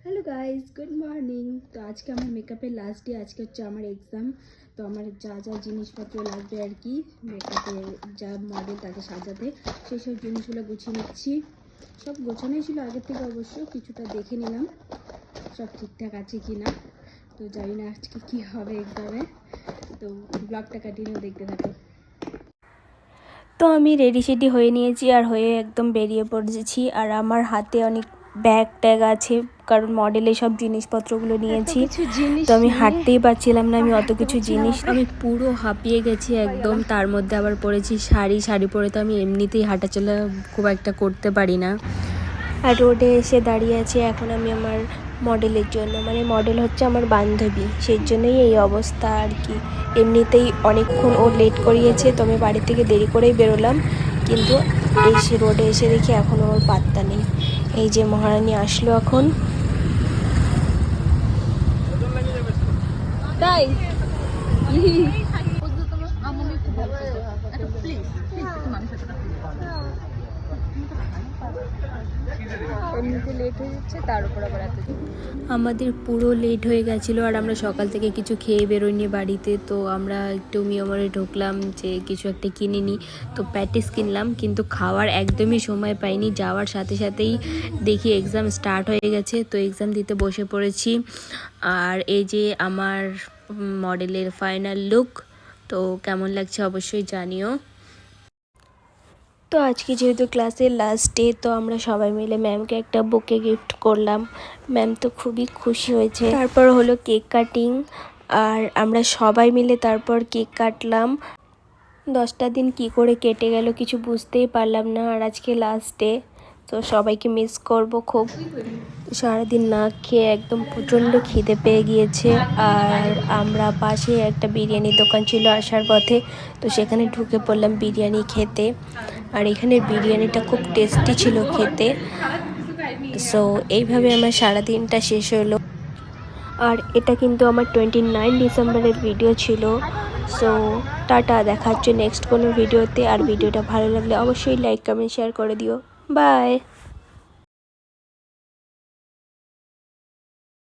Hello guys, good morning. তো আজকে আমার মেকআপের লাস্ট ডে, আজকে হচ্ছে আমার এক্সাম। তো আমার যা যা জিনিসপত্র লাগবে আর কি মেকআপে, যা মডেল তাকে সাজাতে, সেই সব জিনিসগুলো গুছিয়ে নিচ্ছি। সব গোছানোই ছিল আগের থেকে, অবশ্য কিছুটা দেখে নিলাম সব ঠিকঠাক আছে কি না। তো জানি না আজকে কী হবে এক্সামে, তো ব্লগটা কন্টিনিউ দেখতে থাকো। তো আমি রেডি সেডি হয়ে নিয়েছি আর হয়ে একদম বেরিয়ে পড়েছি। আর আমার হাতে অনেক ব্যাগ ট্যাগ আছে, কারণ মডেলে সব জিনিসপত্রগুলো নিয়েছি। তো আমি হাঁটতেই পারছিলাম না, আমি অত কিছু জিনিস, আমি পুরো হাঁপিয়ে গেছি একদম। তার মধ্যে আবার পরেছি শাড়ি পরে তো আমি এমনিতেই হাঁটাচলা খুব একটা করতে পারি না। আর রোডে এসে দাঁড়িয়ে আছি এখন আমি আমার মডেলের জন্য, মানে মডেল হচ্ছে আমার বান্ধবী, সেই জন্যই এই অবস্থা আর কি। এমনিতেই অনেকক্ষণ ও লেট করিয়েছে, তো আমি বাড়ি থেকে দেরি করেই বেরোলাম, কিন্তু এসে রোডে এসে দেখি এখনও ওর পাত্তা নেই। এই যে মহারানী আসলো এখন। তাই এমনিতে লেট হয়ে যাচ্ছে, তার উপর আবার এত। আমাদের পুরো লেট হয়ে গেছিলো আর আমরা সকাল থেকে কিছু খেয়ে বেরোইনি বাড়িতে। তো আমরা একটু মিয়ামরে ঢুকলাম যে কিছু একটা কিনে নিই। তো প্যাটিস কিনলাম, কিন্তু খাওয়ার একদমই সময় পাইনি। যাওয়ার সাথে সাথেই দেখি এক্সাম স্টার্ট হয়ে গেছে, তো এক্সাম দিতে বসে পড়েছি। আর এই যে আমার মডেলের ফাইনাল লুক, তো কেমন লাগছে অবশ্যই জানিও। তো আজকে যেহেতু ক্লাসের লাস্ট ডে, তো আমরা সবাই মিলে ম্যামকে একটা বুকে গিফট করলাম। ম্যাম তো খুবই খুশি হয়েছে। তারপর হলো কেক কাটিং, আর আমরা সবাই মিলে তারপর কেক কাটলাম। 10টা দিন কি করে কেটে গেল কিছু বুঝতেই পারলাম না। আর আজকে লাস্ট ডে, তো সবাইকে মিস করব খুব। সারাদিন না খেয়ে একদম প্রচণ্ড খিদে পেয়ে গিয়েছে। আর আমরা পাশে একটা বিরিয়ানির দোকান ছিল আসার পথে, তো সেখানে ঢুকে পড়লাম বিরিয়ানি খেতে। আর এখানের বিরিয়ানিটা খুব টেস্টি ছিল খেতে। সো এইভাবে আমার সারাদিনটা শেষ হলো। আর এটা কিন্তু আমার 29 ডিসেম্বরের ভিডিও ছিল। সো টাটা, দেখা হচ্ছে নেক্সট কোনো ভিডিওতে। আর ভিডিওটা ভালো লাগলে অবশ্যই লাইক কমেন্ট শেয়ার করে দিও। বাই।